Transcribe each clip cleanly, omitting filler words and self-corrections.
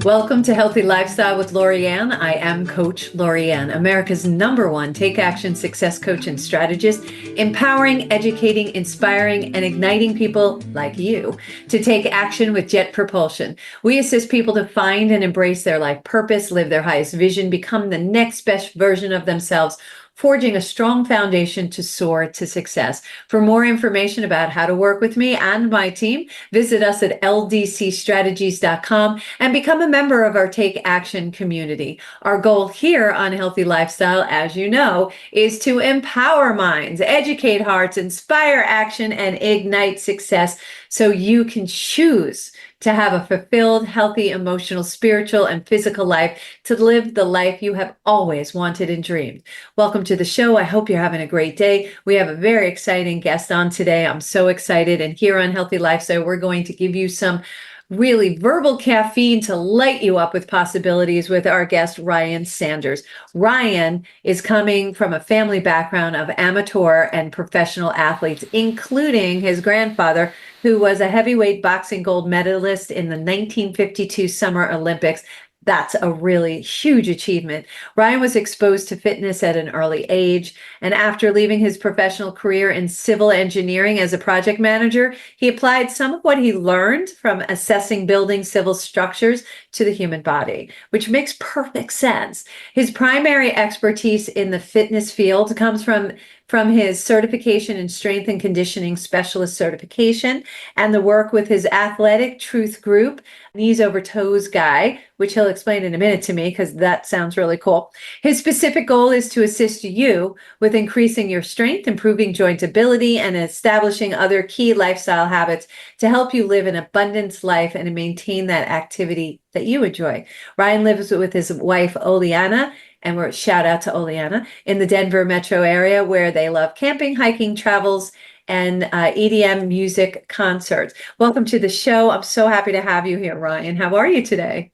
Welcome to Healthy Lifestyle with Lori Anne. I am Coach Lori Anne, America's #1 take action success coach and strategist, empowering, educating, inspiring, and igniting people like you to take action with jet propulsion. We assist people to find and embrace their life purpose, live their highest vision, become the next best version of themselves, forging a strong foundation to soar to success. For more information about how to work with me and my team, visit us at ldcstrategies.com and become a member of our Take Action community. Our goal here on Healthy Lifestyle, as you know, is to empower minds, educate hearts, inspire action, and ignite success so you can choose to have a fulfilled, healthy, emotional, spiritual, and physical life, to live the life you have always wanted and dreamed. Welcome to the show. I hope you're having a great day. We have a very exciting guest on today. I'm so excited. And here on Healthy Lifestyle, we're going to give you some really verbal caffeine to light you up with possibilities with our guest, Ryan Sanders. Ryan is coming from a family background of amateur and professional athletes, including his grandfather, who was a heavyweight boxing gold medalist in the 1952 Summer Olympics. That's a really huge achievement. Ryan was exposed to fitness at an early age, and after leaving his professional career in civil engineering as a project manager, he applied some of what he learned from assessing building civil structures to the human body, which makes perfect sense. His primary expertise in the fitness field comes from his certification in strength and conditioning specialist certification and the work with his athletic truth group, knees over toes guy, which he'll explain in a minute to me because that sounds really cool. His specific goal is to assist you with increasing your strength, improving jointability, and establishing other key lifestyle habits to help you live an abundance life and maintain that activity that you enjoy. Ryan lives with his wife, Oleana, and we're shout out to Oleana, in the Denver metro area, where they love camping, hiking, travels, and EDM music concerts. Welcome to the show. I'm so happy to have you here, Ryan. How are you today?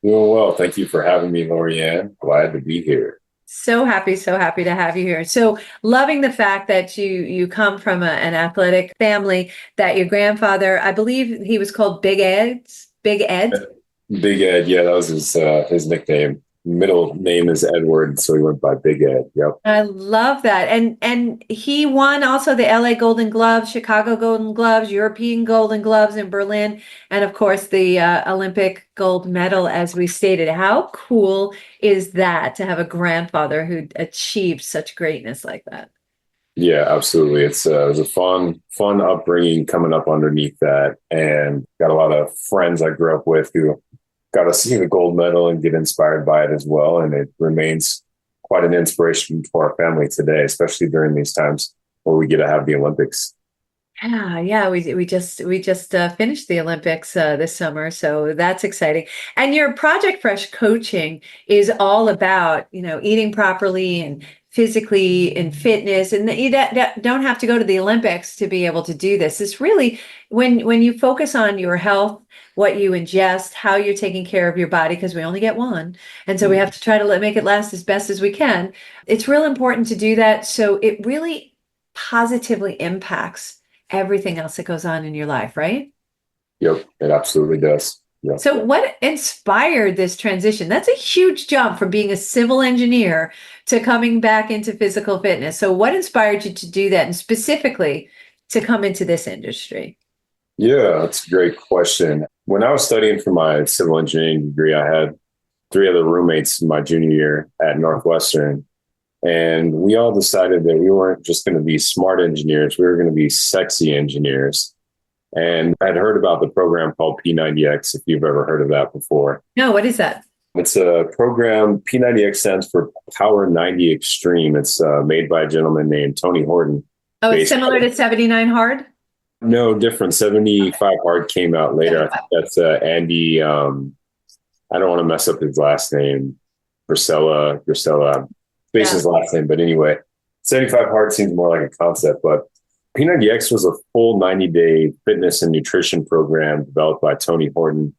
Doing well. Thank you for having me, Lori Anne. Glad to be here. So happy to have you here. So loving the fact that you come from an athletic family, that your grandfather, I believe he was called Big Ed. Big Ed? Big Ed, yeah, that was his nickname. Middle name is Edward, so he went by Big Ed. Yep. I love that. And he won also the LA Golden Gloves, Chicago Golden Gloves, European Golden Gloves in Berlin, and of course the Olympic gold medal, as we stated. How cool is that to have a grandfather who achieved such greatness like that? Yeah, absolutely. It was a fun upbringing coming up underneath that, and got a lot of friends I grew up with who got to see the gold medal and get inspired by it as well. And it remains quite an inspiration for our family today, especially during these times where we get to have the Olympics. Yeah. We just finished the Olympics this summer, so that's exciting. And your Project Fresh coaching is all about, eating properly and physically and fitness, and you don't have to go to the Olympics to be able to do this. It's really when you focus on your health, what you ingest, how you're taking care of your body, because we only get one, and so we have to try to make it last as best as we can. It's real important to do that, so it really positively impacts everything else that goes on in your life, right? Yep, it absolutely does. Yep. So what inspired this transition? That's a huge jump from being a civil engineer to coming back into physical fitness. So what inspired you to do that, and specifically to come into this industry? Yeah, that's a great question. When I was studying for my civil engineering degree, I had 3 other roommates in my junior year at Northwestern. And we all decided that we weren't just going to be smart engineers, we were going to be sexy engineers. And I'd heard about the program called P90X, if you've ever heard of that before. No, what is that? It's a program, P90X stands for Power 90 Extreme. It's made by a gentleman named Tony Horton. Oh, it's similar to 79 Hard? No, different. 75 Hard came out later. I think that's Andy, I don't want to mess up his last name, Grisella, space his last name. But anyway, 75 Hard seems more like a concept, but P90X was a full 90-day fitness and nutrition program developed by Tony Horton.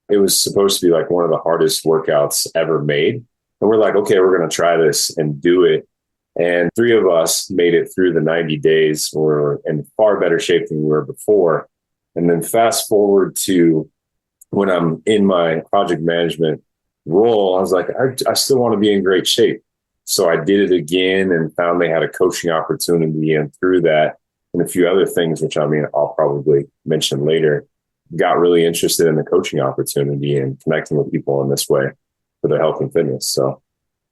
It was supposed to be like one of the hardest workouts ever made. And we're like, okay, we're going to try this and do it. And 3 of us made it through the 90 days. We're in far better shape than we were before. And then fast forward to when I'm in my project management role, I was like, I still want to be in great shape. So I did it again and found they had a coaching opportunity. And through that and a few other things, which I mean, I'll probably mention later, got really interested in the coaching opportunity and connecting with people in this way for their health and fitness. So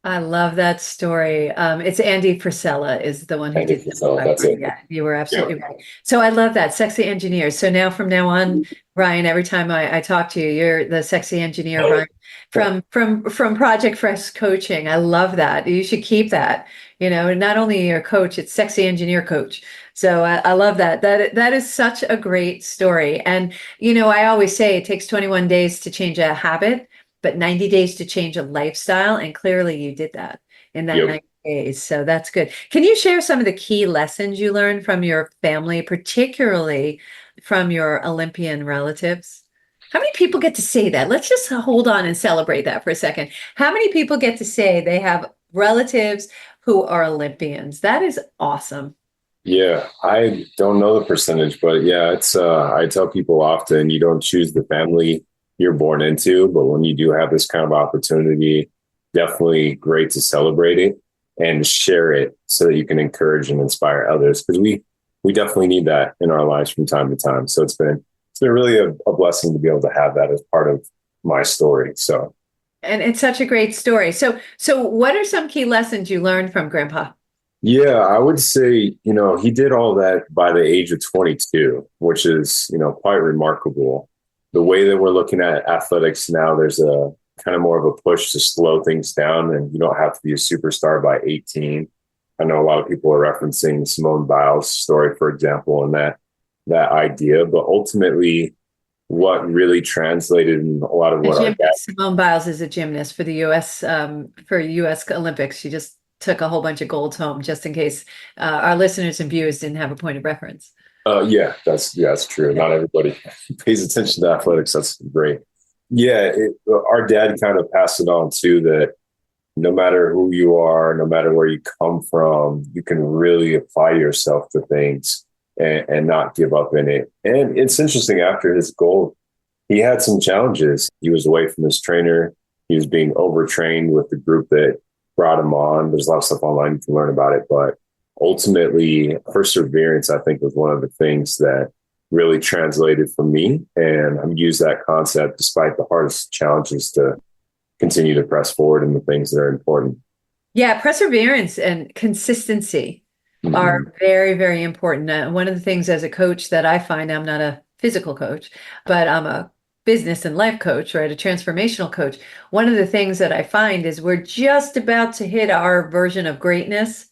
I love that story. It's Andy Frisella is the one who did this. that's it. Yeah, you were absolutely right. So I love that, sexy engineer. So now from now on, Ryan, every time I talk to you, you're the sexy engineer, Ryan, from Project Fresh Coaching. I love that. You should keep that. Not only your coach, it's sexy engineer coach. So I love that. That is such a great story. And I always say it takes 21 days to change a habit, but 90 days to change a lifestyle. And clearly you did that in that 90 days. So that's good. Can you share some of the key lessons you learned from your family, particularly from your Olympian relatives? How many people get to say that? Let's just hold on and celebrate that for a second. How many people get to say they have relatives who are Olympians? That is awesome. Yeah, I don't know the percentage, but yeah, it's I tell people often you don't choose the family you're born into, but when you do have this kind of opportunity, definitely great to celebrate it and share it so that you can encourage and inspire others, because we definitely need that in our lives from time to time. So it's been really a blessing to be able to have that as part of my story. So, and it's such a great story. So what are some key lessons you learned from Grandpa? Yeah, I would say, he did all that by the age of 22, which is, quite remarkable. The way that we're looking at athletics now, there's a kind of more of a push to slow things down, and you don't have to be a superstar by 18. I know a lot of people are referencing Simone Biles' story, for example, and that idea. But ultimately, what really translated in a lot of what Simone Biles is a gymnast for the U.S. Olympics. She just took a whole bunch of golds home, just in case our listeners and viewers didn't have a point of reference. Yeah, that's true. Not everybody pays attention to athletics. That's great. Yeah, our dad kind of passed it on too, that no matter who you are, no matter where you come from, you can really apply yourself to things and not give up in it. And it's interesting, after his gold, he had some challenges. He was away from his trainer. He was being overtrained with the group that brought him on. There's a lot of stuff online you can learn about it, but ultimately, perseverance, I think, was one of the things that really translated for me. And I've used that concept despite the hardest challenges to continue to press forward in the things that are important. Yeah, perseverance and consistency are very, very important. One of the things as a coach that I find, I'm not a physical coach, but I'm a business and life coach, right? A transformational coach. One of the things that I find is we're just about to hit our version of greatness.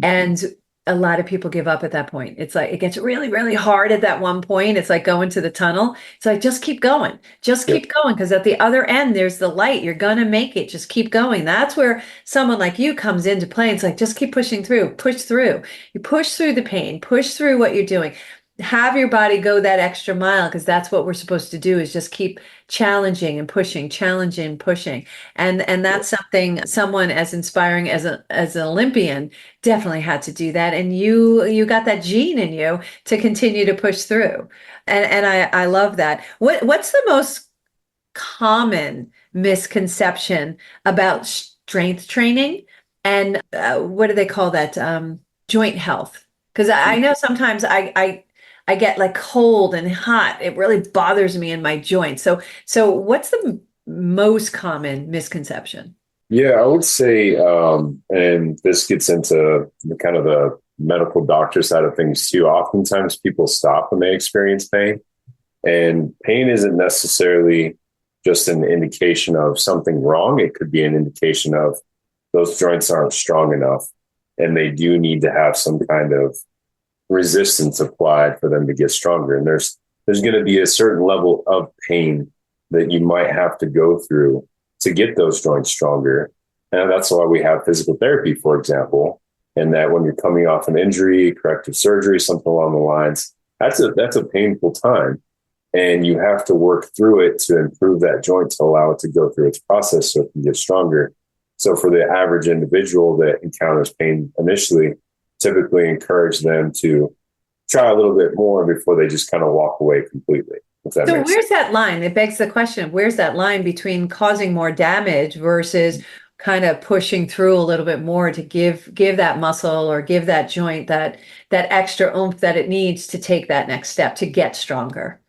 And a lot of people give up at that point. It's like, it gets really, really hard at that one point. It's like going to the tunnel. It's like, just keep going. Just keep going. Because at the other end, there's the light. You're going to make it. Just keep going. That's where someone like you comes into play. It's like, just keep pushing through, push through. You push through the pain, push through what you're doing. Have your body go that extra mile, because that's what we're supposed to do, is just keep challenging and pushing, challenging, pushing. And that's something someone as inspiring as an Olympian definitely had to do that. And you got that gene in you to continue to push through. And I love that. What's the most common misconception about strength training, and what do they call that? Joint health. Because I know sometimes I get like cold and hot. It really bothers me in my joints. So what's the most common misconception? Yeah, I would say, and this gets into the kind of the medical doctor side of things too. Oftentimes people stop when they experience pain, and pain isn't necessarily just an indication of something wrong. It could be an indication of those joints aren't strong enough, and they do need to have some kind of resistance applied for them to get stronger. And there's going to be a certain level of pain that you might have to go through to get those joints stronger. And that's why we have physical therapy, for example, and that when you're coming off an injury, corrective surgery, something along the lines, that's a painful time. And you have to work through it to improve that joint, to allow it to go through its process so it can get stronger. So for the average individual that encounters pain initially, typically encourage them to try a little bit more before they just kind of walk away completely. if that So makes sense. where's that line? It begs the question, where's that line between causing more damage versus kind of pushing through a little bit more to give that muscle or give that joint that extra oomph that it needs to take that next step to get stronger?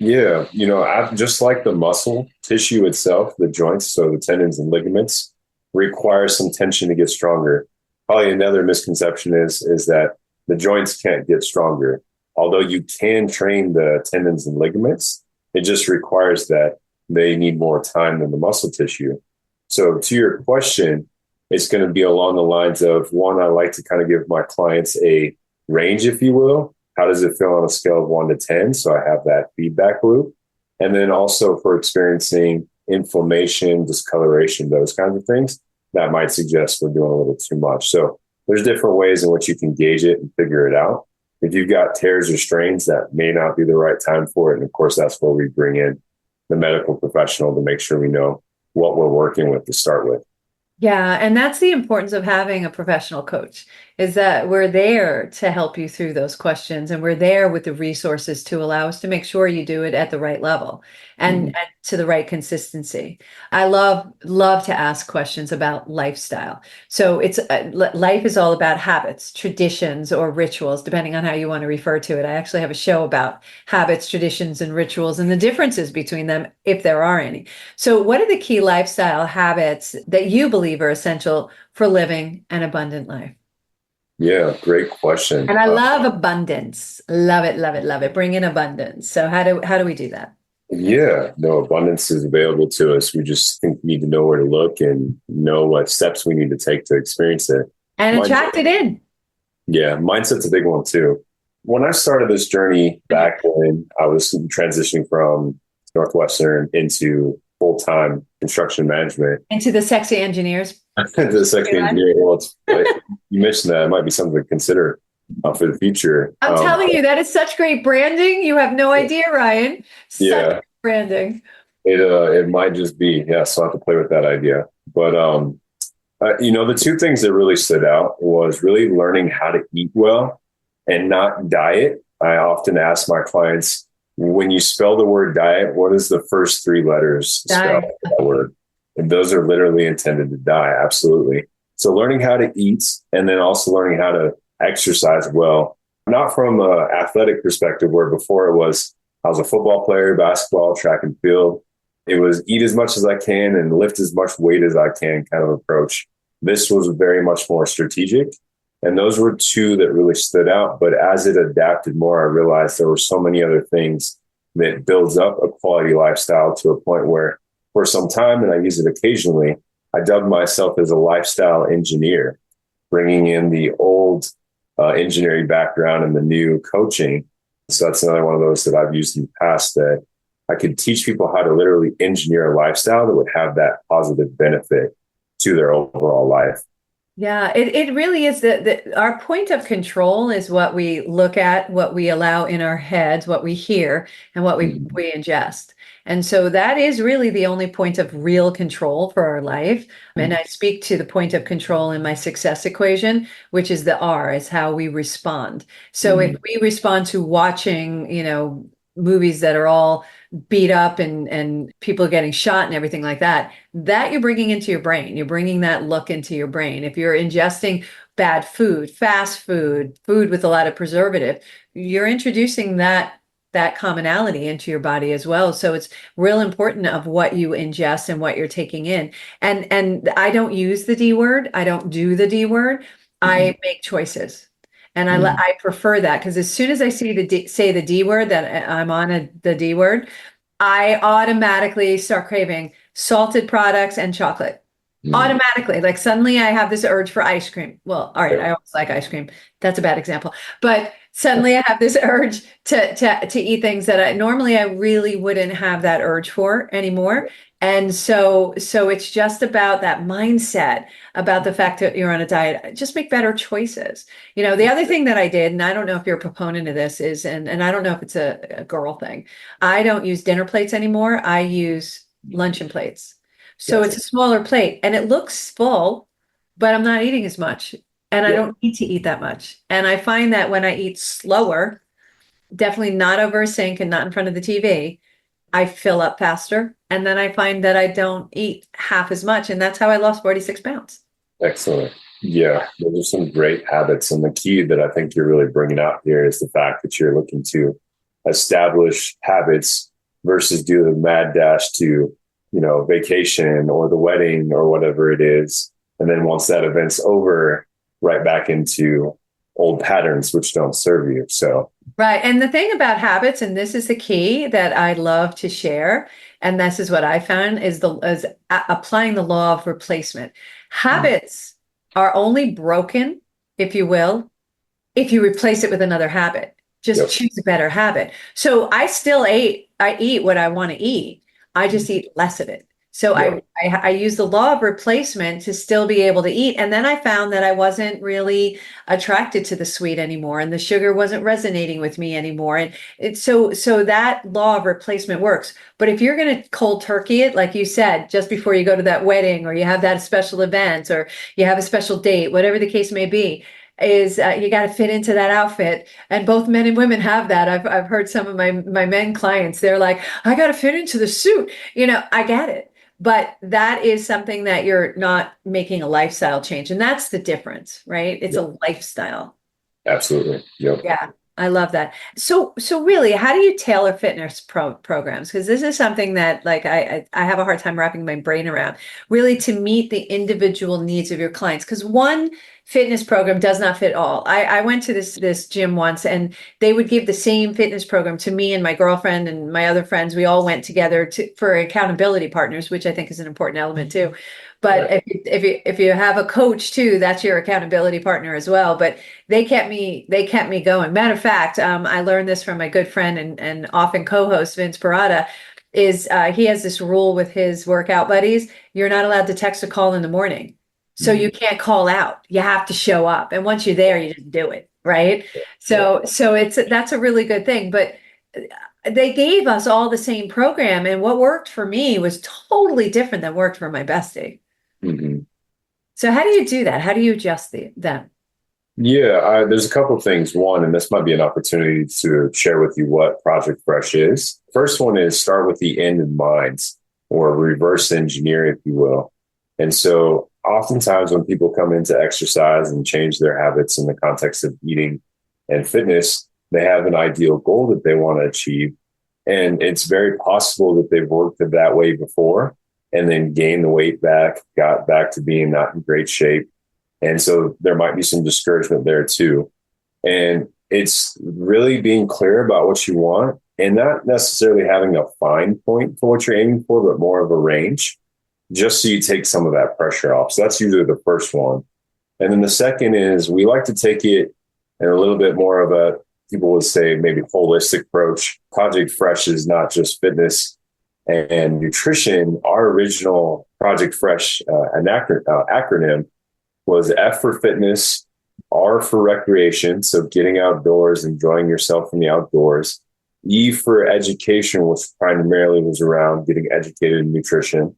Yeah, I just like the muscle tissue itself, the joints, so the tendons and ligaments require some tension to get stronger. Probably another misconception is that the joints can't get stronger. Although you can train the tendons and ligaments, it just requires that they need more time than the muscle tissue. So to your question, it's going to be along the lines of one, I like to kind of give my clients a range, if you will. How does it feel on a scale of 1 to 10? So I have that feedback loop. And then also for experiencing inflammation, discoloration, those kinds of things, that might suggest we're doing a little too much. So there's different ways in which you can gauge it and figure it out. If you've got tears or strains, that may not be the right time for it. And of course, that's where we bring in the medical professional to make sure we know what we're working with to start with. Yeah, and that's the importance of having a professional coach, is that we're there to help you through those questions and we're there with the resources to allow us to make sure you do it at the right level and to the right consistency. I love to ask questions about lifestyle. So it's life is all about habits, traditions, or rituals, depending on how you want to refer to it. I actually have a show about habits, traditions, and rituals and the differences between them, if there are any. So what are the key lifestyle habits that you believe are essential for living an abundant life? Yeah, great question. And I love abundance. Love it, love it, love it. Bring in abundance. So how do we do that? Yeah, no, abundance is available to us. We just think we need to know where to look and know what steps we need to take to experience it. And attract it in. Yeah, mindset's a big one too. When I started this journey back when I was transitioning from Northwestern into full-time construction management, Into the sexy engineers. the sexy engineering world, you mentioned that it might be something to consider for the future. I'm telling you, that is such great branding. You have no idea, Ryan. Such great branding. It might just be, so I have to play with that idea. But the two things that really stood out was really learning how to eat well and not diet. I often ask my clients, when you spell the word diet, what is the first 3 letters spell that word? And those are literally intended to die. Absolutely. So learning how to eat and then also learning how to exercise well, not from an athletic perspective where before I was a football player, basketball, track and field. It was eat as much as I can and lift as much weight as I can kind of approach. This was very much more strategic. And those were 2 that really stood out. But as it adapted more, I realized there were so many other things that builds up a quality lifestyle to a point where for some time, and I use it occasionally, I dubbed myself as a lifestyle engineer, bringing in the old engineering background and the new coaching. So that's another one of those that I've used in the past, that I could teach people how to literally engineer a lifestyle that would have that positive benefit to their overall life. Yeah, it really is our point of control is what we look at, what we allow in our heads, what we hear, and what we ingest. And so that is really the only point of real control for our life. And I speak to the point of control in my success equation, which is the R, is how we respond. So if we respond to watching, movies that are all beat up and people getting shot and everything like that you're bringing into your brain. You're bringing that look into your brain. If you're ingesting bad food, fast food, food with a lot of preservative, you're introducing that commonality into your body as well. So it's real important of what you ingest and what you're taking in. And I don't use the D word. I don't do the D word. I make choices. And I prefer that because as soon as I see say the D word, that I'm on the D word, I automatically start craving salted products and chocolate. Automatically, like suddenly I have this urge for ice cream. Well, all right, I always like ice cream. That's a bad example. But suddenly I have this urge to eat things that I really wouldn't have that urge for anymore. And so it's just about that mindset, about the fact that you're on a diet. Just make better choices. The other thing that I did, and I don't know if you're a proponent of this, is, and I don't know if it's a girl thing, I don't use dinner plates anymore. I use luncheon plates. So it's a smaller plate and it looks full, but I'm not eating as much. And I don't need to eat that much. And I find that when I eat slower, definitely not over a sink and not in front of the TV, I fill up faster. And then I find that I don't eat half as much. And that's how I lost 46 pounds. Excellent. Yeah, those are some great habits. And the key that I think you're really bringing out here is the fact that you're looking to establish habits versus do the mad dash to, vacation or the wedding or whatever it is. And then once that event's over, right back into old patterns, which don't serve you. So, right. And the thing about habits, and this is the key that I love to share, and this is what I found is applying the law of replacement. Habits are only broken, if you will, if you replace it with another habit. Just choose a better habit. So I eat what I want to eat. I just eat less of it. So I use the law of replacement to still be able to eat. And then I found that I wasn't really attracted to the sweet anymore, and the sugar wasn't resonating with me anymore. And so that law of replacement works. But if you're going to cold turkey it, like you said, just before you go to that wedding, or you have that special event, or you have a special date, whatever the case may be, is you got to fit into that outfit. And both men and women have that. I've heard some of my men clients, they're like, I got to fit into the suit. I get it. But that is something that you're not making a lifestyle change. And that's the difference, right? It's a lifestyle. Absolutely. Yep. Yeah. I love that. So really, how do you tailor fitness programs? Because this is something that like I have a hard time wrapping my brain around, really, to meet the individual needs of your clients. Because one fitness program does not fit all. I went to this gym once, and they would give the same fitness program to me and my girlfriend and my other friends. We all went together for accountability partners, which I think is an important element too. But if you have a coach too, that's your accountability partner as well. But they kept me going. Matter of fact, I learned this from my good friend and often co-host Vince Parada. He has this rule with his workout buddies: you're not allowed to text or call in the morning, so you can't call out. You have to show up, and once you're there, you just do it, right? So that's a really good thing. But they gave us all the same program, and what worked for me was totally different than worked for my bestie. Mm-hmm. So how do you do that? How do you adjust them? Yeah, there's a couple of things. One, and this might be an opportunity to share with you what Project Fresh is. First one is start with the end in mind, or reverse engineer, if you will. And so oftentimes when people come into exercise and change their habits in the context of eating and fitness, they have an ideal goal that they want to achieve. And it's very possible that they've worked it that way before and then gained the weight back, got back to being not in great shape. And so there might be some discouragement there too. And it's really being clear about what you want and not necessarily having a fine point for what you're aiming for, but more of a range, just so you take some of that pressure off. So that's usually the first one. And then the second is we like to take it in a little bit more of a, people would say, maybe holistic approach. Project Fresh is not just fitness and nutrition. Our original Project Fresh acronym was F for fitness, R for recreation, so getting outdoors, enjoying yourself in the outdoors, E for education, which primarily was around getting educated in nutrition.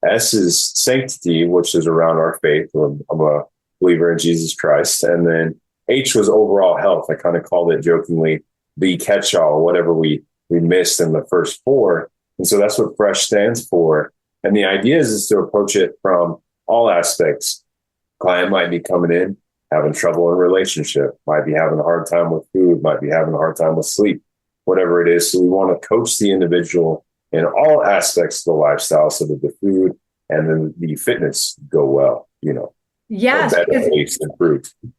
S is sanctity, which is around our faith. I'm a believer in Jesus Christ. And then H was overall health. I kind of called it jokingly the catch-all, whatever we missed in the first four. And so that's what Fresh stands for. And the idea is to approach it from all aspects. Client might be coming in, having trouble in a relationship, might be having a hard time with food, might be having a hard time with sleep, whatever it is. So we want to coach the individual in all aspects of the lifestyle so that the food and then the fitness go well, Yes,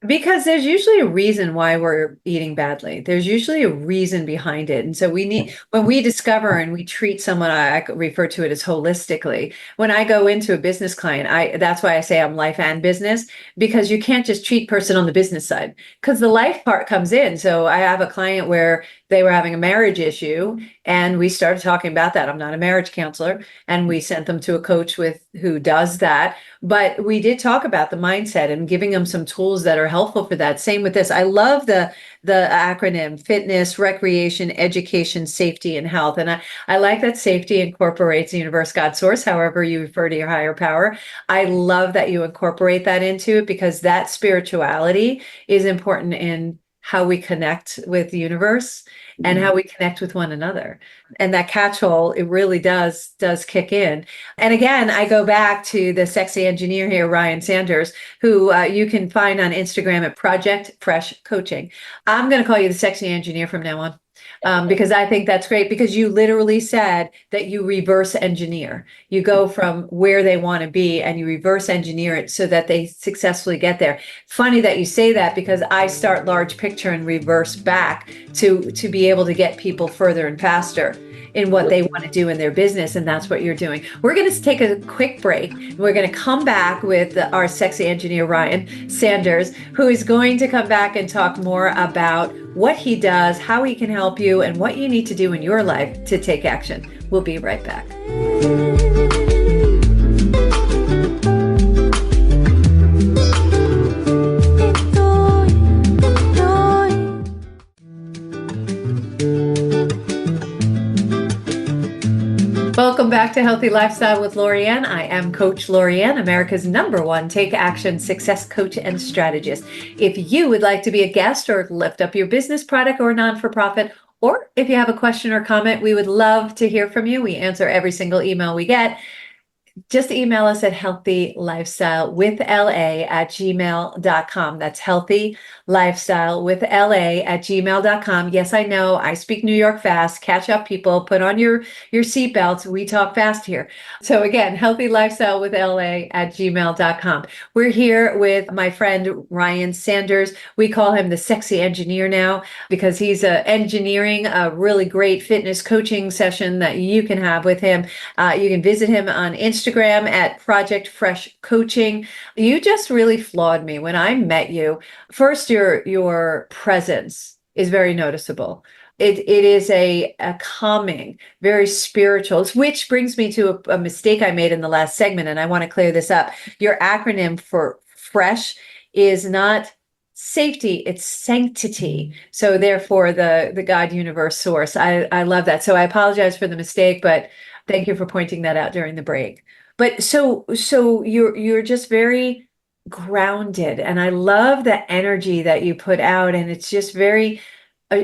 because there's usually a reason why we're eating badly. There's usually a reason behind it. And so when we discover and we treat someone, I refer to it as holistically. When I go into a business client, that's why I say I'm life and business, because you can't just treat person on the business side, because the life part comes in. So I have a client where they were having a marriage issue, and we started talking about that. I'm not a marriage counselor, and we sent them to a coach who does that. But we did talk about the mindset and giving them some tools that are helpful for that. Same with this. I love the acronym: fitness, recreation, education, safety, and health. And I like that safety incorporates the universe, God, source, however you refer to your higher power. I love that you incorporate that into it, because that spirituality is important in how we connect with the universe. and how we connect with one another. And that catch-all, it really does kick in. And again, I go back to the sexy engineer here, Ryan Sanders, who you can find on Instagram at Project Fresh Coaching. I'm going to call you the sexy engineer from now on. Because I think that's great, because you literally said that you reverse engineer. You go from where they want to be and you reverse engineer it so that they successfully get there. Funny that you say that, because I start large picture and reverse back to be able to get people further and faster in what they want to do in their business. And that's what you're doing. We're going to take a quick break. We're going to come back with our sexy engineer, Ryan Sanders, who is going to come back and talk more about what he does, how he can help you, and what you need to do in your life to take action. We'll be right back. Welcome back to Healthy Lifestyle with Lori Anne. I am Coach Lori Anne, America's #1 take action success coach and strategist. If you would like to be a guest or lift up your business, product, or non-for-profit, or if you have a question or comment, we would love to hear from you. We answer every single email we get. Just email us at healthylifestylewithla@gmail.com. That's healthylifestylewithla@gmail.com. Yes, I know I speak New York fast. Catch up, people. Put on your seatbelts. We talk fast here. So again, healthylifestylewithla@gmail.com. We're here with my friend Ryan Sanders. We call him the sexy engineer now, because he's engineering a really great fitness coaching session that you can have with him. You can visit him on Instagram at Project Fresh Coaching. You just really floored me when I met you. First, your presence is very noticeable. It is a calming, very spiritual, which brings me to a mistake I made in the last segment, and I want to clear this up. Your acronym for FRESH is not safety, it's sanctity. So therefore, the God, universe, source. I love that. So I apologize for the mistake, but thank you for pointing that out during the break. But so you're just very grounded, and I love the energy that you put out, and it's just very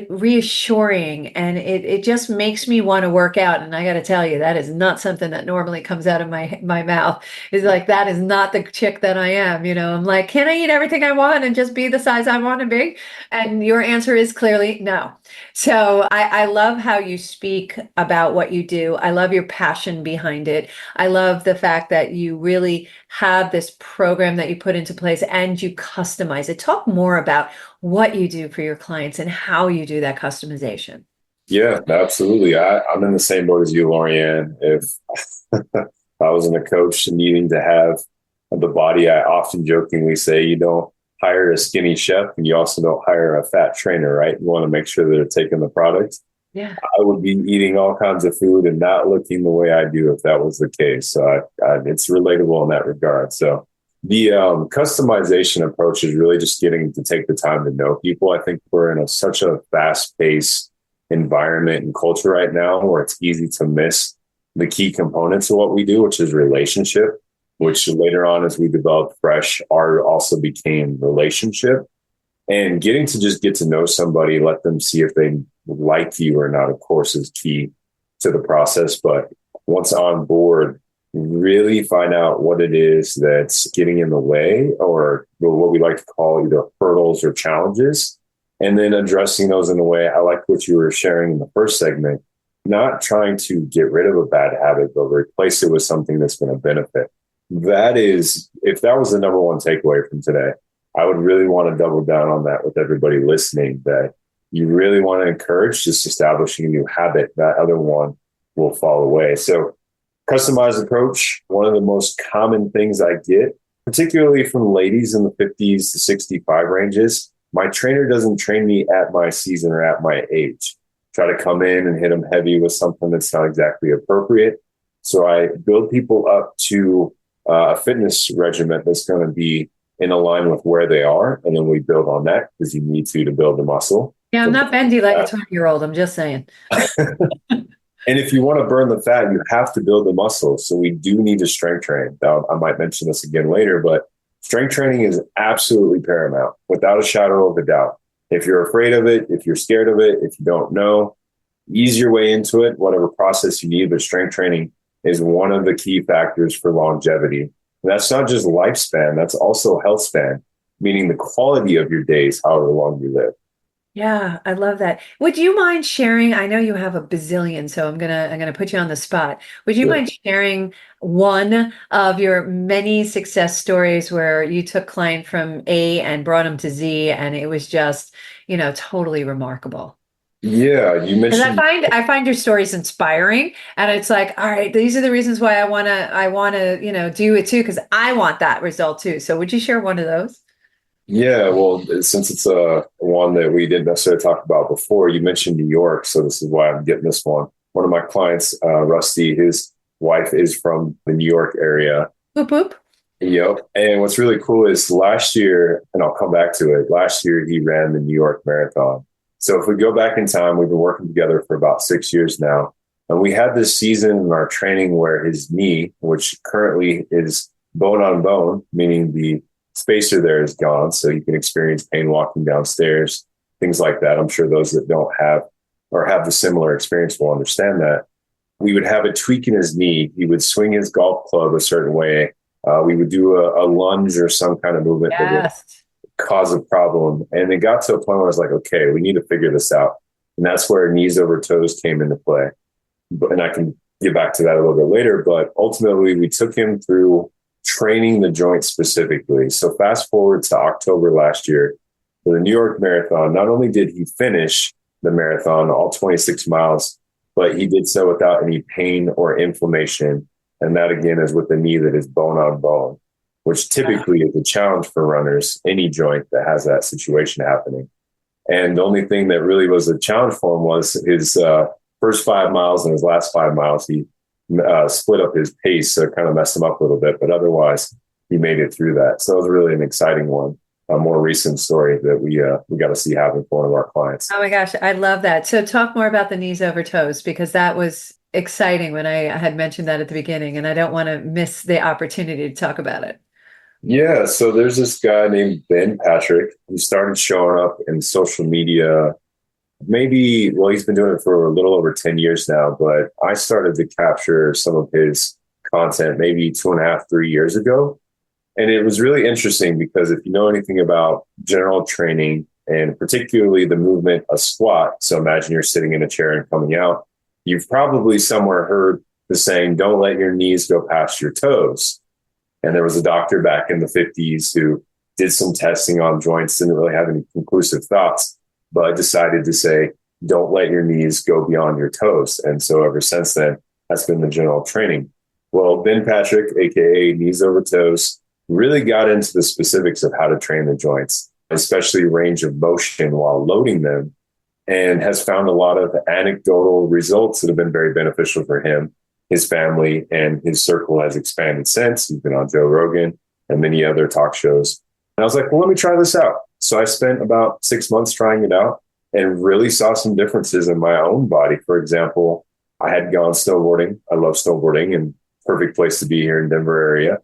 reassuring, and it just makes me want to work out. And I got to tell you, that is not something that normally comes out of my mouth. It's like, that is not the chick that I am. I'm like, can I eat everything I want and just be the size I want to be? And your answer is clearly no. So I love how you speak about what you do. I love your passion behind it. I love the fact that you really have this program that you put into place and you customize it. Talk more about what you do for your clients and how you do that customization. Yeah, absolutely. I'm in the same boat as you, Lori Anne. If I wasn't a coach needing to have the body, I often jokingly say, you don't hire a skinny chef and you also don't hire a fat trainer, right? You want to make sure that they're taking the product. Yeah, I would be eating all kinds of food and not looking the way I do if that was the case. So it's relatable in that regard. So the customization approach is really just getting to take the time to know people. I think we're in such a fast-paced environment and culture right now where it's easy to miss the key components of what we do, which is relationship, which later on as we developed Fresh, art also became relationship. And getting to just get to know somebody, let them see if they like you or not, of course, is key to the process. But once on board, really find out what it is that's getting in the way, or what we like to call either hurdles or challenges, and then addressing those in a way. I like what you were sharing in the first segment, not trying to get rid of a bad habit, but replace it with something that's going to benefit. That is, if that was the #1 takeaway from today, I would really want to double down on that with everybody listening, that you really want to encourage just establishing a new habit. That other one will fall away. So customized approach, one of the most common things I get, particularly from ladies in the 50s to 65 ranges, my trainer doesn't train me at my season or at my age. Try to come in and hit them heavy with something that's not exactly appropriate. So I build people up to a fitness regimen that's going to be in line with where they are. And then we build on that, because you need to build the muscle. Yeah, I'm not bendy like a 20-year-old. I'm just saying. And if you want to burn the fat, you have to build the muscle. So we do need to strength train. Now, I might mention this again later, but strength training is absolutely paramount, without a shadow of a doubt. If you're afraid of it, if you're scared of it, if you don't know, ease your way into it, whatever process you need. But strength training is one of the key factors for longevity. And that's not just lifespan, that's also health span, meaning the quality of your days, however long you live. Yeah, I love that. Would you mind sharing? I know you have a bazillion, so I'm gonna put you on the spot. Would you Sure. mind sharing one of your many success stories where you took client from A and brought him to Z, and it was just, totally remarkable? Yeah, you Because mentioned, I find your stories inspiring, and it's like, all right, these are the reasons why I wanna, do it too, because I want that result too. So would you share one of those? yeah, well, since it's one that we didn't necessarily talk about before, you mentioned New York. So this is why I'm getting this one. One of my clients, Rusty, his wife is from the New York area. Boop boop. Yep. And what's really cool is last year, and I'll come back to it, last year he ran the New York Marathon. So if we go back in time, we've been working together for about 6 years now. And we had this season in our training where his knee, which currently is bone on bone, meaning the spacer there is gone. So you can experience pain walking downstairs, things like that. I'm sure those that don't have or have the similar experience will understand that. We would have a tweak in his knee. He would swing his golf club a certain way. We would do a lunge or some kind of movement that would Yes. cause a problem. And it got to a point where I was like, okay, we need to figure this out. And that's where knees over toes came into play. And I can get back to that a little bit later. But ultimately, we took him through training the joint specifically. So fast forward to October last year for the New York Marathon. Not only did he finish the marathon, all 26 miles, but he did so without any pain or inflammation. And that again is with the knee that is bone on bone, which typically is a challenge for runners, any joint that has that situation happening. And the only thing that really was a challenge for him was his first 5 miles and his last 5 miles. He split up his pace, so it kind of messed him up a little bit. But otherwise, he made it through that. So it was really an exciting one, a more recent story that we got to see happen for one of our clients. Oh my gosh, I love that. So talk more about the knees over toes because that was exciting when I had mentioned that at the beginning, and I don't want to miss the opportunity to talk about it. Yeah, so there's this guy named Ben Patrick who started showing up in social media. Maybe, well, he's been doing it for a little over 10 years now, but I started to capture some of his content maybe 2.5, 3 years ago. And it was really interesting because if you know anything about general training and particularly the movement, a squat, so imagine you're sitting in a chair and coming out, you've probably somewhere heard the saying, don't let your knees go past your toes. And there was a doctor back in the 50s who did some testing on joints, didn't really have any conclusive thoughts, but decided to say, don't let your knees go beyond your toes. And so ever since then, that's been the general training. Well, Ben Patrick, AKA knees over toes, really got into the specifics of how to train the joints, especially range of motion while loading them, and has found a lot of anecdotal results that have been very beneficial for him. His family and his circle has expanded since. He's been on Joe Rogan and many other talk shows. And I was like, well, let me try this out. So I spent about 6 months trying it out and really saw some differences in my own body. For example, I had gone snowboarding. I love snowboarding and perfect place to be here in Denver area.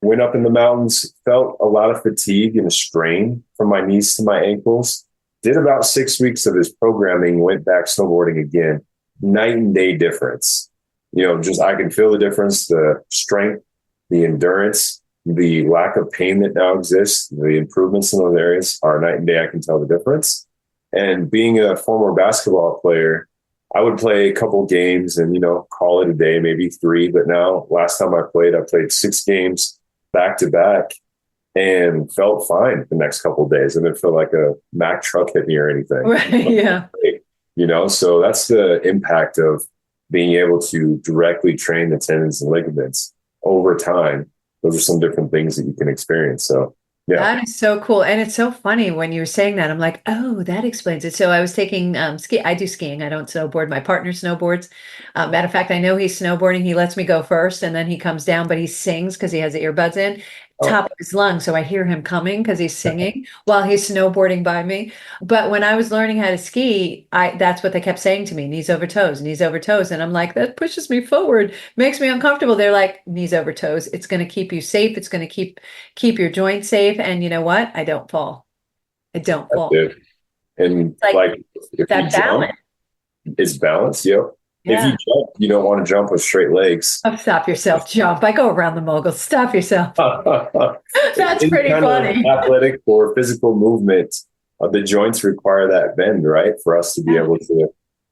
Went up in the mountains, felt a lot of fatigue and a strain from my knees to my ankles. Did about 6 weeks of his programming, went back snowboarding again. Night and day difference. Just I can feel the difference, the strength, the endurance, the lack of pain that now exists, the improvements in those areas are night and day. I can tell the difference. And being a former basketball player, I would play a couple games and, call it a day, maybe 3. But now last time I played 6 games back to back and felt fine the next couple of days. And it felt like a Mack truck hit me or anything. Right, yeah. So that's the impact of being able to directly train the tendons and ligaments over time. Those are some different things that you can experience. So, yeah. That is so cool. And it's so funny when you were saying that. I'm like, oh, that explains it. So I was taking ski. I do skiing. I don't snowboard. My partner snowboards. Matter of fact, I know he's snowboarding. He lets me go first and then he comes down, but he sings because he has the earbuds in, top of his lungs. So I hear him coming because he's singing while he's snowboarding by me. But when I was learning how to ski, that's what they kept saying to me, knees over toes, knees over toes. And I'm like, that pushes me forward, makes me uncomfortable. They're like, knees over toes. It's going to keep you safe. It's going to keep your joints safe. And you know what? I don't fall. I don't fall. It. And Like like if you that jump, balance. it's balance. Yep. If you Yeah. jump, you don't want to jump with straight legs. Oh, stop yourself. Jump. I go around the mogul. Stop yourself. That's In pretty kind of funny. athletic or physical movement, the joints require that bend, right? For us to be Yeah. able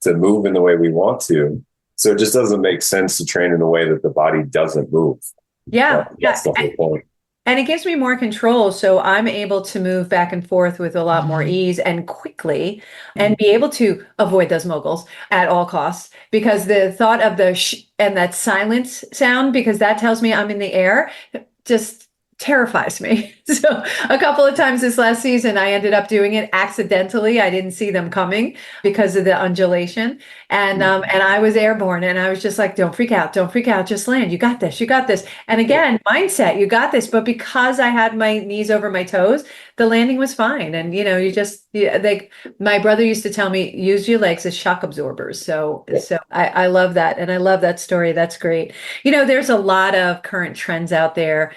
to move in the way we want to. So it just doesn't make sense to train in a way that the body doesn't move. Yeah. That's Yeah. the whole point. And it gives me more control. So I'm able to move back and forth with a lot more ease and quickly and be able to avoid those moguls at all costs because the thought of the and that silence sound, because that tells me I'm in the air, just terrifies me. So a couple of times this last season, I ended up doing it accidentally. I didn't see them coming because of the undulation. And I was airborne and I was just like, don't freak out, don't freak out, just land. You got this, you got this. And again, mindset, you got this. But because I had my knees over my toes, the landing was fine. And you just like my brother used to tell me, use your legs as shock absorbers. So I love that. And I love that story. That's great. There's a lot of current trends out there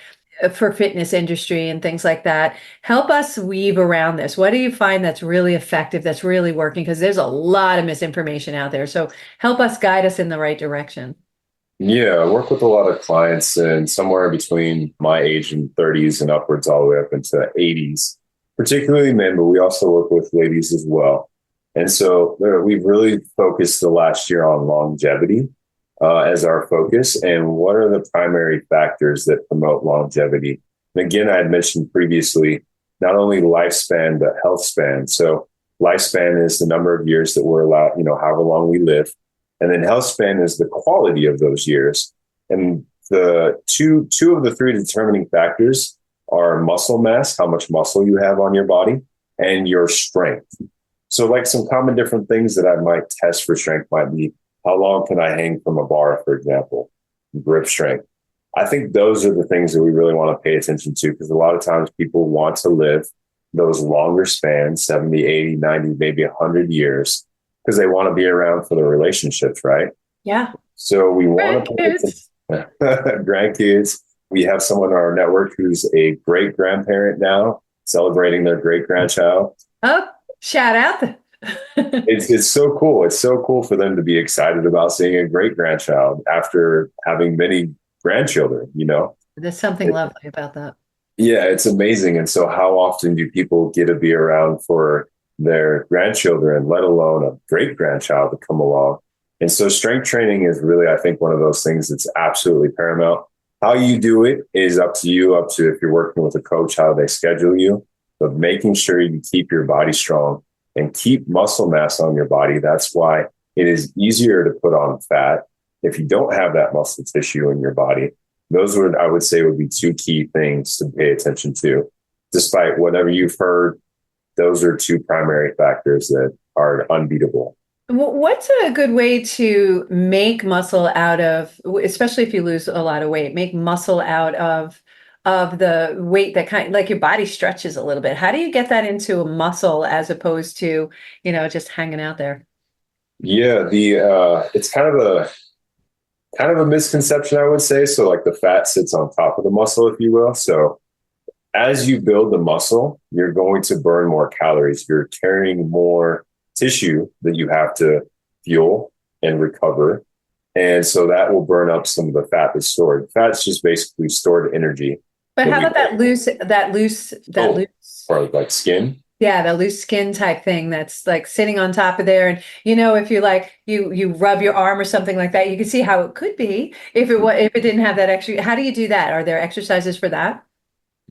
for fitness industry and things like that. Help us weave around this. What do you find that's really effective, that's really working? Because there's a lot of misinformation out there. So help us guide us in the right direction. Yeah, I work with a lot of clients and somewhere between my age and 30s and upwards all the way up into 80s, particularly men, but we also work with ladies as well. And so we've really focused the last year on longevity as our focus and what are the primary factors that promote longevity. And again, I had mentioned previously, not only lifespan, but health span. So lifespan is the number of years that we're allowed, however long we live. And then health span is the quality of those years. And the two of the three determining factors are muscle mass, how much muscle you have on your body, and your strength. So like some common different things that I might test for strength might be, how long can I hang from a bar, for example, grip strength. I think those are the things that we really want to pay attention to because a lot of times people want to live those longer spans, 70, 80, 90, maybe 100 years, because they want to be around for the relationships, right? Yeah. So we want to pay Grandkids. attention. Grandkids. We have someone on our network who's a great grandparent now, celebrating their great grandchild. Oh, shout out. It's so cool. It's so cool for them to be excited about seeing a great grandchild after having many grandchildren. There's something lovely about that. Yeah, it's amazing. And so how often do people get to be around for their grandchildren, let alone a great grandchild to come along? And so strength training is really, I think, one of those things that's absolutely paramount. How you do it is up to you, up to if you're working with a coach, how they schedule you, but making sure you keep your body strong and keep muscle mass on your body. That's why it is easier to put on fat if you don't have that muscle tissue in your body. Those I would say, would be two key things to pay attention to. Despite whatever you've heard, those are two primary factors that are unbeatable. What's a good way to make muscle out of, especially if you lose a lot of weight, make muscle out of the weight that like your body stretches a little bit? How do you get that into a muscle as opposed to, just hanging out there? Yeah, it's kind of a misconception, I would say. So like the fat sits on top of the muscle, if you will. So as you build the muscle, you're going to burn more calories. You're carrying more tissue that you have to fuel and recover. And so that will burn up some of the fat that's stored. Fat's just basically stored energy. But how about that loose, or like skin? Yeah, the loose skin type thing that's like sitting on top of there. And if you like you rub your arm or something like that, you can see how it could be if it didn't have that extra. How do you do that? Are there exercises for that?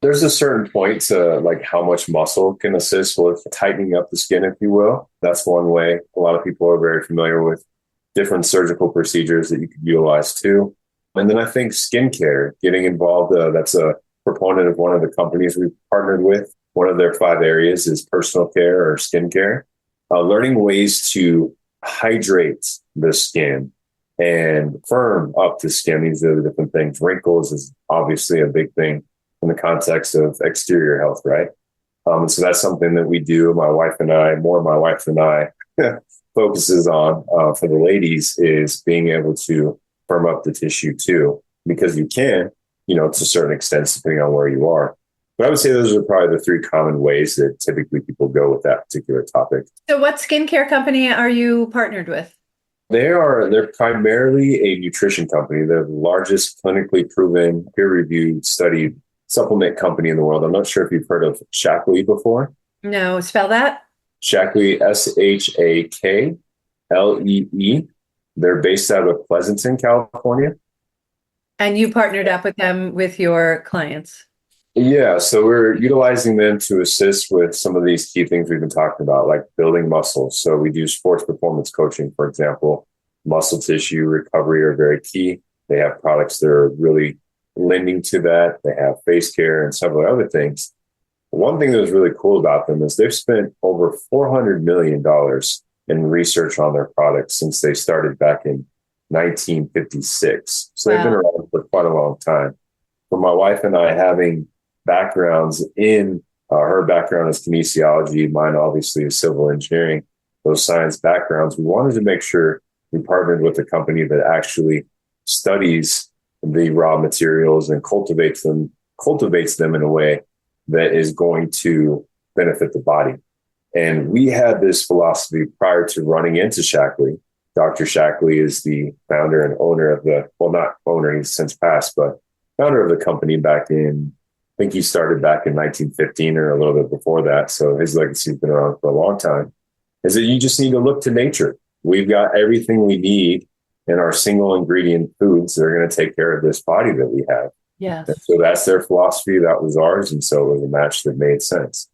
There's a certain point to like how much muscle can assist with tightening up the skin, if you will. That's one way. A lot of people are very familiar with different surgical procedures that you could utilize too. And then I think skincare, getting involved, that's a proponent of one of the companies we've partnered with. One of their 5 areas is personal care or skincare. Learning ways to hydrate the skin and firm up the skin. These are the different things. Wrinkles is obviously a big thing in the context of exterior health, right? So that's something that we do. My wife and I focuses on for the ladies is being able to firm up the tissue too, because you can, to a certain extent, depending on where you are. But I would say those are probably the three common ways that typically people go with that particular topic. So what skincare company are you partnered with? They're primarily a nutrition company. They're the largest clinically proven, peer-reviewed, studied supplement company in the world. I'm not sure if you've heard of Shaklee before. No, spell that. Shaklee, SHAKLEE. They're based out of Pleasanton, California. And you partnered up with them with your clients. Yeah, so we're utilizing them to assist with some of these key things we've been talking about, like building muscles. So we do sports performance coaching, for example. Muscle tissue recovery are very key. They have products that are really lending to that. They have face care and several other things. One thing that was really cool about them is they've spent over $400 million in research on their products since they started back in 1956. So they've been around for quite a long time. For my wife and I having backgrounds in her background is kinesiology, mine obviously is civil engineering, those science backgrounds, we wanted to make sure we partnered with a company that actually studies the raw materials and cultivates them in a way that is going to benefit the body. And we had this philosophy prior to running into Shaklee. Dr. Shaklee is the founder and owner of not owner, he's since passed, but founder of the company back in, I think he started back in 1915 or a little bit before that. So his legacy has been around for a long time, is that you just need to look to nature. We've got everything we need in our single ingredient foods that are going to take care of this body that we have. Yeah. So that's their philosophy. That was ours. And so it was a match that made sense.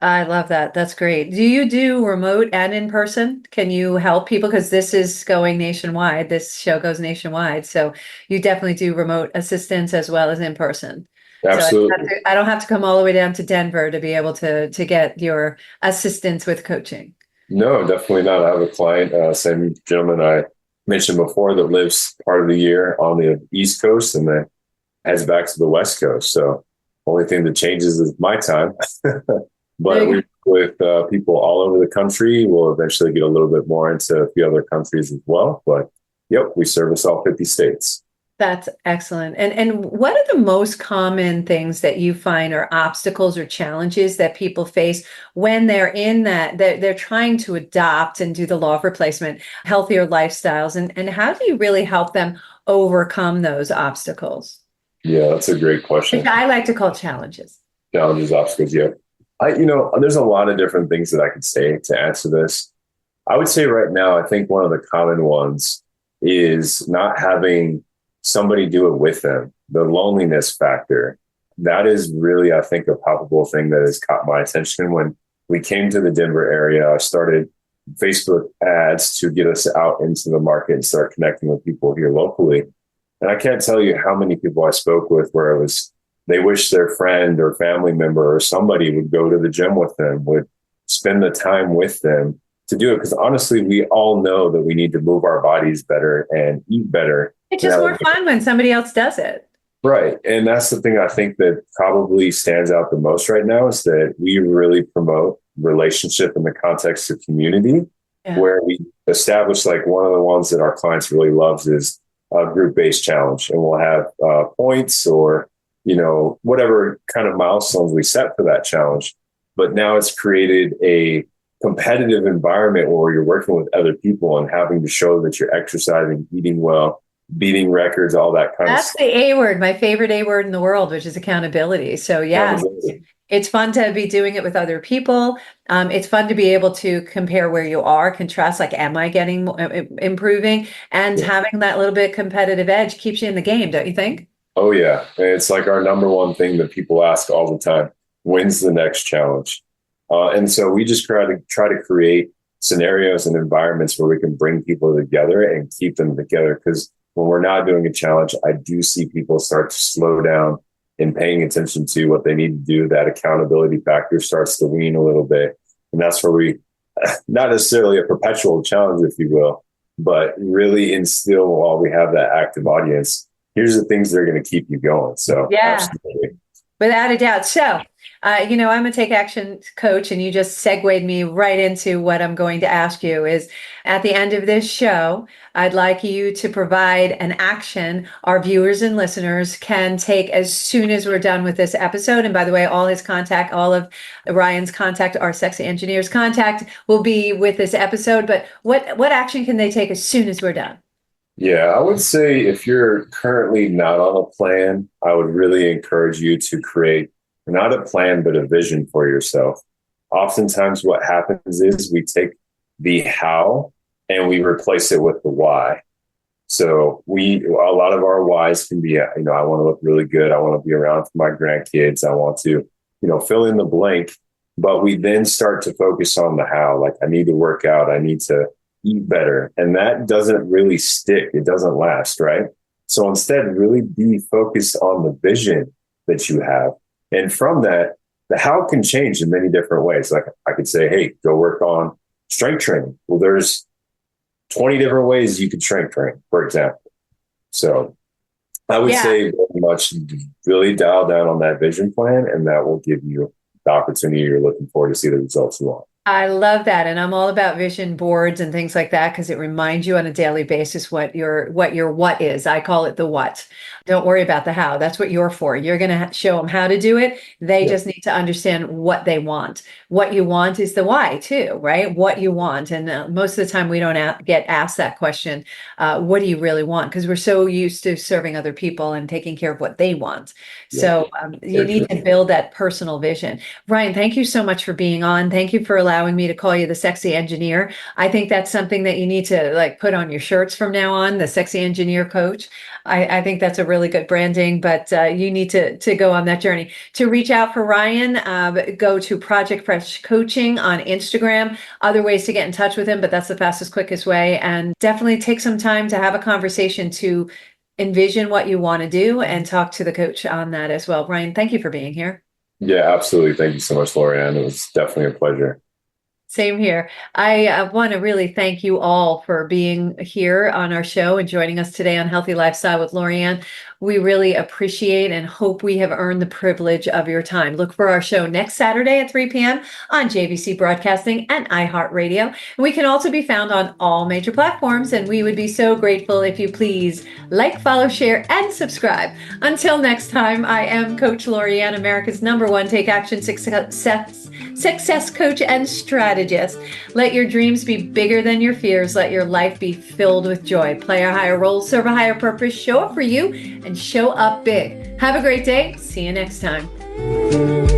I love that. That's great. Do you do remote and in person? Can you help people? Because this is going nationwide. This show goes nationwide. So you definitely do remote assistance as well as in person. Absolutely. So I don't have to come all the way down to Denver to be able to get your assistance with coaching. No, definitely not. I have a client, same gentleman I mentioned before, that lives part of the year on the East Coast and then heads back to the West Coast. So only thing that changes is my time. But we with people all over the country. We'll eventually get a little bit more into a few other countries as well. But yep, we service all 50 states. That's excellent. And what are the most common things that you find are obstacles or challenges that people face when they're in they're trying to adopt and do the law of replacement, healthier lifestyles? And how do you really help them overcome those obstacles? Yeah, that's a great question. Which I like to call challenges. Challenges, obstacles, yeah. There's a lot of different things that I could say to answer this. I would say right now, I think one of the common ones is not having somebody do it with them. The loneliness factor. That is really, I think, a palpable thing that has caught my attention. When we came to the Denver area, I started Facebook ads to get us out into the market and start connecting with people here locally. And I can't tell you how many people I spoke with where it was, they wish their friend or family member or somebody would go to the gym with them, would spend the time with them to do it. Because honestly, we all know that we need to move our bodies better and eat better. It's just more fun when somebody else does it. Right. And that's the thing I think that probably stands out the most right now is that we really promote relationship in the context of community, where we establish, like, one of the ones that our clients really loves is a group-based challenge. And we'll have points or whatever kind of milestones we set for that challenge. But now it's created a competitive environment where you're working with other people and having to show that you're exercising, eating well, beating records, all that kind of stuff. That's the A word, my favorite A word in the world, which is accountability. So yeah, it's fun to be doing it with other people. It's fun to be able to compare where you are, contrast, like, am I getting improving? And having that little bit competitive edge keeps you in the game, don't you think? Oh, yeah. And it's like our number one thing that people ask all the time. When's the next challenge? And so we just try to create scenarios and environments where we can bring people together and keep them together. Because when we're not doing a challenge, I do see people start to slow down in paying attention to what they need to do. That accountability factor starts to wane a little bit. And that's where we, not necessarily a perpetual challenge, if you will, but really instill, while we have that active audience, here's the things that are going to keep you going. So yeah, absolutely. Without a doubt. So I'm a take action coach, and you just segued me right into what I'm going to ask you is at the end of this show, I'd like you to provide an action our viewers and listeners can take as soon as we're done with this episode. And by the way, all of Ryan's contact, our sexy engineer's contact will be with this episode. But what action can they take as soon as we're done? Yeah, I would say if you're currently not on a plan, I would really encourage you to create not a plan, but a vision for yourself. Oftentimes, what happens is we take the how and we replace it with the why. So a lot of our whys can be, I want to look really good. I want to be around for my grandkids. I want to, fill in the blank. But we then start to focus on the how, like I need to work out. I need to eat better. And that doesn't really stick. It doesn't last, right? So instead, really be focused on the vision that you have. And from that, the how can change in many different ways. Like I could say, hey, go work on strength training. Well, there's 20 different ways you could strength train, for example. So I would say very much really dial down on that vision plan, and that will give you the opportunity you're looking for to see the results you want. I love that. And I'm all about vision boards and things like that because it reminds you on a daily basis what your what is. I call it the what. Don't worry about the how. That's what you're for. You're going to show them how to do it. They just need to understand what they want. What you want is the why too, right? What you want. And most of the time we don't get asked that question. What do you really want? Because we're so used to serving other people and taking care of what they want. So you need to build that personal vision. Ryan, thank you so much for being on. Thank you for allowing me to call you the sexy engineer. I think that's something that you need to put on your shirts from now on, the sexy engineer coach. I think that's a really good branding, but you need to go on that journey. To reach out for Ryan, go to Project Fresh Coaching on Instagram. Other ways to get in touch with him, but that's the fastest, quickest way. And definitely take some time to have a conversation to envision what you want to do and talk to the coach on that as well. Ryan, thank you for being here. Yeah, absolutely. Thank you so much, Lori Anne. It was definitely a pleasure. Same here. I want to really thank you all for being here on our show and joining us today on Healthy Lifestyle with Lori Anne. We really appreciate and hope we have earned the privilege of your time. Look for our show next Saturday at 3 p.m. on JVC Broadcasting and iHeartRadio. We can also be found on all major platforms, and we would be so grateful if you please like, follow, share, and subscribe. Until next time, I am Coach Lori Anne, America's #1 Take Action Success Coach and Strategist. Let your dreams be bigger than your fears. Let your life be filled with joy. Play a higher role, serve a higher purpose, show up for you, and show up big. Have a great day. See you next time.